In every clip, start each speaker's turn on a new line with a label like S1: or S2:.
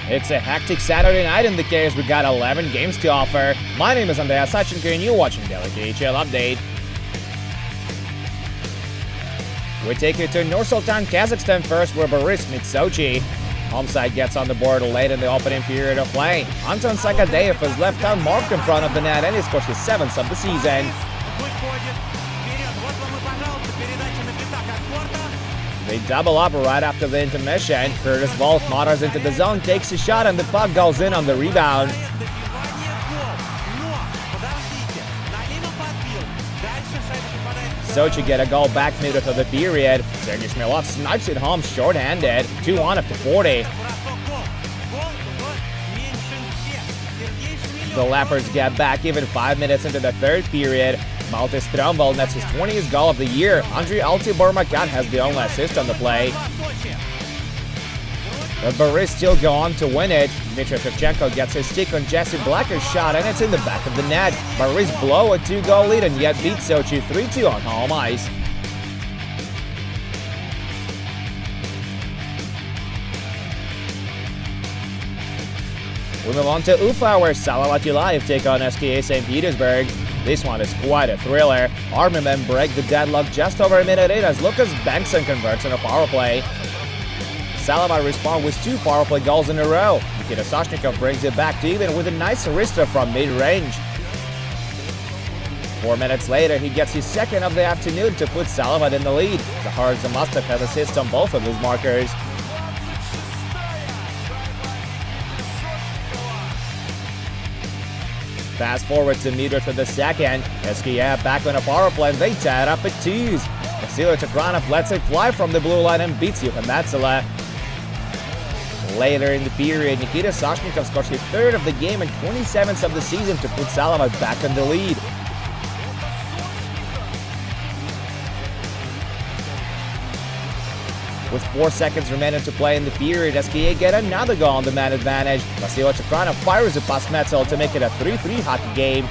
S1: It's a hectic Saturday night in the case. We got 11 games to offer. My name is Andrea Sachenko and you're watching Daily KHL Update. We take you to Nur Sultan, Kazakhstan first, where Boris meets Sochi. Home side gets on the board late in the opening period of play. Anton Sagadeyev is left unmarked in front of the net and he scores his 7th of the season. They double up right after the intermission. Curtis Volk motors into the zone, takes a shot, and the puck goes in on the rebound. Sochi get a goal back middle of the period. Sergei Shmilov snipes it home short-handed. 2-1 after 40. The Leopards get back even 5 minutes into the third period. Malte Strömwall nets his 20th goal of the year. Andrei Altibormakan has the only assist on the play. But Boris still go on to win it. Dmitry Shevchenko gets his stick on Jesse Blacker's shot and it's in the back of the net. Boris blow a 2-goal lead and yet beats Sochi 3-2 on home ice. We move on to Ufa, where Salavat Ulayev take on SKA St. Petersburg. This one is quite a thriller. Army men break the deadlock just over a minute in as Lucas Bengtsson converts on a power play. Salavat respond with 2 power play goals in a row. Nikita Soshnikov brings it back to even with a nice wrister from mid-range. 4 minutes later, he gets his 2nd of the afternoon to put Salavat in the lead. Zahar Zamostov has assists on both of his markers. Fast forward to meter to the second. SKA back on a power play and they tie it up at 2s. Vasily Chakranov lets it fly from the blue line and beats Johan Matsala. Later in the period, Nikita Soshnikov scores his 3rd of the game and 27th of the season to put Salavat back in the lead. With 4 seconds remaining to play in the period, SKA get another goal on the man advantage. Vasily Chakranov fires it past Metzel to make it a 3-3 hockey game.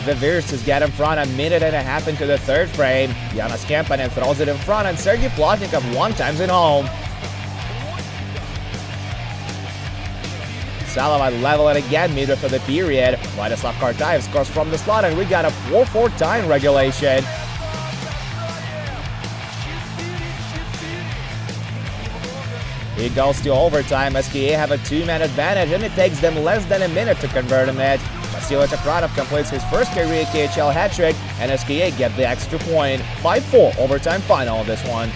S1: The Virstas get in front a minute and a half into the third frame. Janas Kempanen throws it in front and Sergei Plotnikov one-times in home. Salavat level it again midway for the period. Vladislav Kartaev scores from the slot and we got a 4-4 tie in regulation. It goes to overtime. SKA have a 2-man advantage and it takes them less than a minute to convert a net. Vasily Chakranov completes his first career KHL hat-trick and SKA get the extra point. 5-4 overtime final on this one.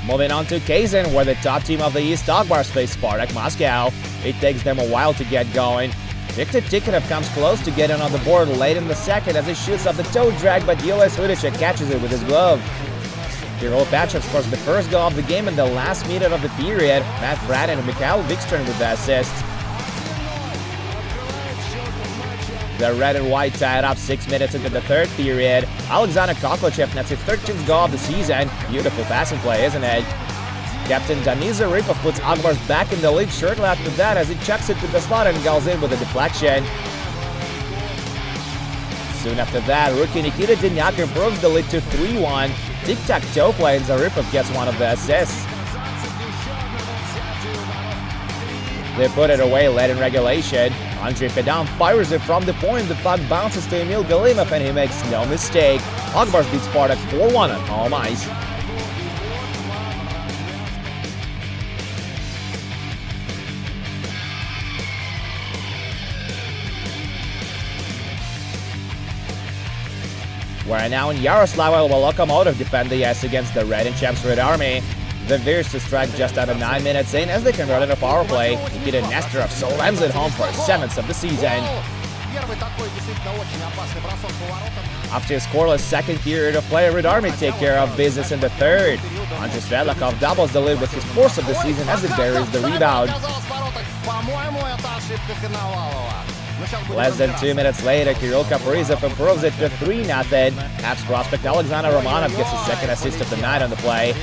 S1: Moving on to Kazan, where the top team of the East Agbars face Spartak Moscow. It takes them a while to get going. Viktor Tikhonov comes close to getting on the board late in the second as he shoots off the toe drag, but Yulis Hudicek catches it with his glove. Kirill Pachev scores the first goal of the game in the last minute of the period. Matt Fradin and Mikhail Vikstern with the assist. The red and white tied up 6 minutes into the third period. Alexander Kokochev nets his 13th goal of the season. Beautiful passing play, isn't it? Captain Denis Zaripov puts Agbars back in the lead shortly after that as he chucks it to the slot and goes in with a deflection. Soon after that, rookie Nikita Dinyak improves the lead to 3-1. Tic-tac-toe play and Zaripov gets one of the assists. They put it away late in regulation. Andrei Pedan fires it from the point. The puck bounces to Emil Galimov and he makes no mistake. Agbars beats Spartak 4-1 on home ice. We're now in Yaroslavl, where Lokomotiv defend the ice against the Red and Champs Red Army. The Virstas strike just under 9 minutes in as they convert in a power play. Nikita Nesterov slams it home for his 7th of the season. After a scoreless second period of play, Red Army take care of business in the third. Andrei Svedlakov doubles the lead with his 4th of the season as he buries the rebound. Less than 2 minutes later, Kirill Kaprizov improves it to 3-0. Habs prospect Alexander Romanov gets his 2nd assist of the night on the play.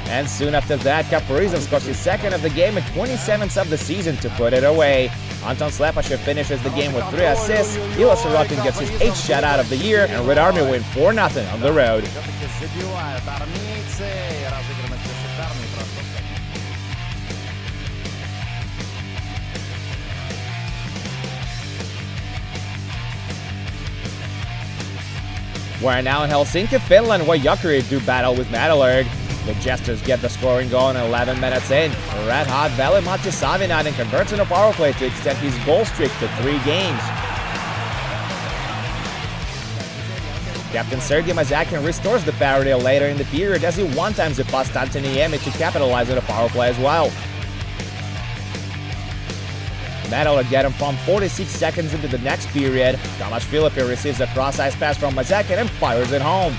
S1: And soon after that, Kaprizov scores his second of the game and 27th of the season to put it away. Anton Slepashev finishes the game with 3 assists, Ila Sorokin gets his 8th shutout of the year, and Red Army win 4-0 on the road. We're now in Helsinki, Finland, where Jokerit do battle with Metallurg. The Jesters get the scoring going 11 minutes in. Red-hot Veli-Matti Savinainen converts on a power play to extend his goal streak to 3 games. Captain Sergei Mazakin restores the parity later in the period as he one-times the past Antoniemi to capitalize on a power play as well. Metallurg get him from 46 seconds into the next period. Tomas Philippi receives a cross-ice pass from Mazakin and fires it home.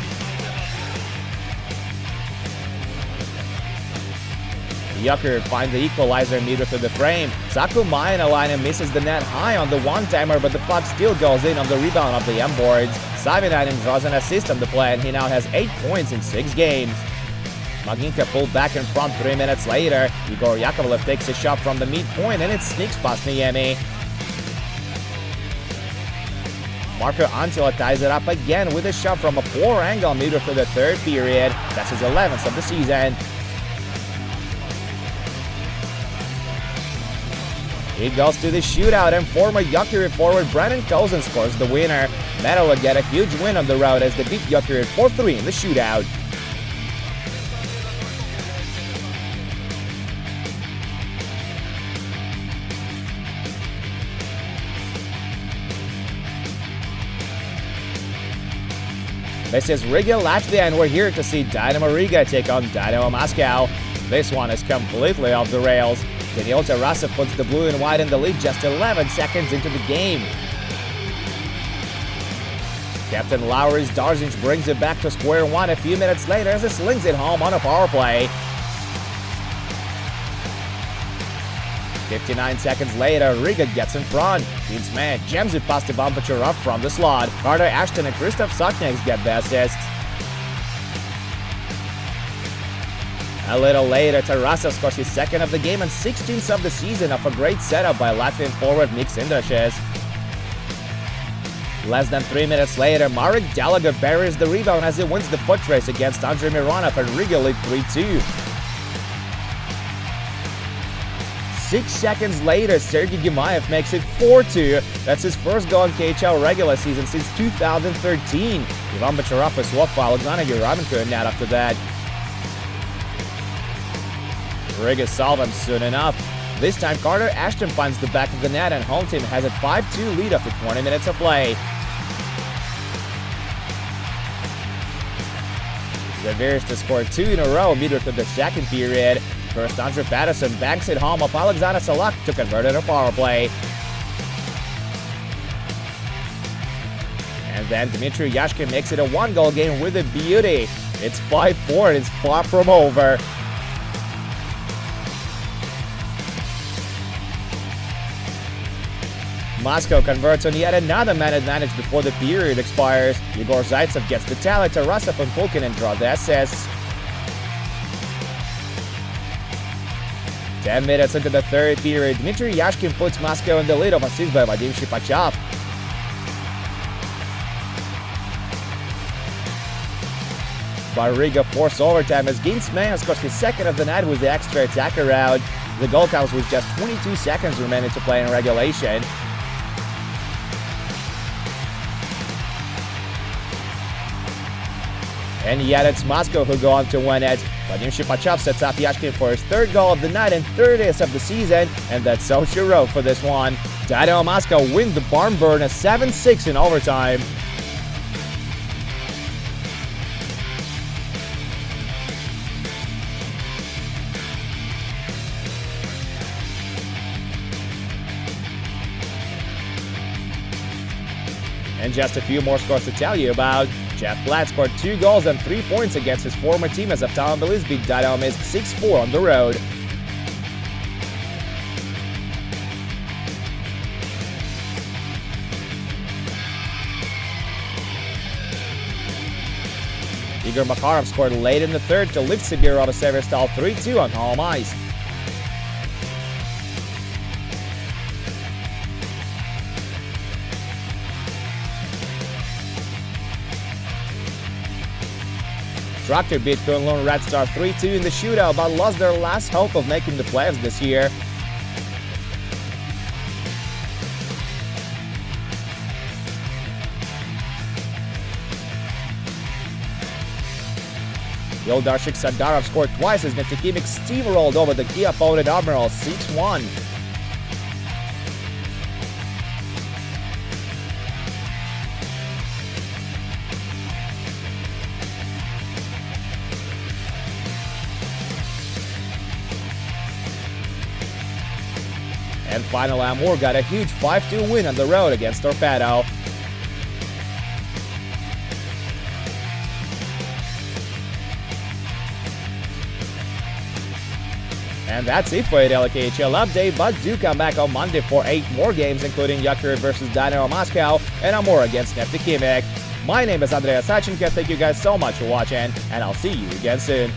S1: Jokerit finds the equalizer meter through the frame. Saku Maenalainen misses the net high on the one-timer, but the puck still goes in on the rebound of the M-boards. Savinainen draws an assist on the play, and he now has 8 points in 6 games. Maginka pulled back in front 3 minutes later. Igor Yakovlev takes a shot from the midpoint, and it sneaks past Niemi. Marco Antila ties it up again with a shot from a poor angle meter through the third period. That's his 11th of the season. It goes to the shootout, and former Jokerit forward Brandon Cozen scores the winner. Metallurg get a huge win on the road as they beat Jokerit 4-3 in the shootout. This is Riga, Latvia, and we're here to see Dynamo Riga take on Dynamo Moscow. This one is completely off the rails. Daniil Tarasov puts the blue and white in the lead just 11 seconds into the game. Captain Lauris Darzic brings it back to square one a few minutes later as he slings it home on a power play. 59 seconds later, Riga gets in front. Dean's man jams it past the bumper up from the slot. Carter Ashton and Christoph Sotnieks get the assists. A little later, Tarasov scores his second of the game and 16th of the season off a great setup by Latvian forward Niks Indrašis. Less than 3 minutes later, Marek Gallagher buries the rebound as he wins the foot race against Andrei Mironov and Riga lead 3-2. 6 seconds later, Sergei Gimaev makes it 4-2. That's his first goal in KHL regular season since 2013. Ivan Bacharov was swapped for Alexander Yeramenko in net after that. Riga solve him soon enough. This time, Carter Ashton finds the back of the net and home team has a 5-2 lead after 20 minutes of play. Reveres to score 2 in a row midway through the second period. First, Andrew Patterson banks it home off Alexander Salak to convert it a power play. And then Dmitry Yashkin makes it a 1-goal game with a beauty. It's 5-4 and it's far from over. Moscow converts on yet another man advantage before the period expires. Igor Zaitsev gets the tally, Tarasov and Pulkinen draw the assists. 10 minutes into the third period, Dmitry Yashkin puts Moscow in the lead of assist by Vadim Shipachev. But Riga forced overtime as Gintsman scores his second of the night with the extra attacker out. The goal comes with just 22 seconds remaining to play in regulation. And yet it's Moscow who go on to win it. Vadim Shipachev sets up Yashkin for his third goal of the night and 30th of the season, and that's Sochi Road for this one. Dynamo Moscow wins the barn burner 7-6 in overtime. And just a few more scores to tell you about. Jeff Blatt scored 2 goals and 3 points against his former team as Avtomobilis beat Dynamo Minsk 6-4 on the road. Igor Makarov scored late in the third to lift Sibir over Severstal 3-2 on home ice. Traktor beat Kunlun Red Star 3-2 in the shootout, but lost their last hope of making the playoffs this year. Yoldarshik Sadarov scored twice as Netikimik steamrolled over the key opponent Admiral 6-1. And finally, Amur got a huge 5-2 win on the road against Torpedo. And that's it for your KHL update, but do come back on Monday for 8 more games, including Yakurit versus Dynamo Moscow and Amur against Neftikimik. My name is Andrea Sachenko. Thank you guys so much for watching, and I'll see you again soon.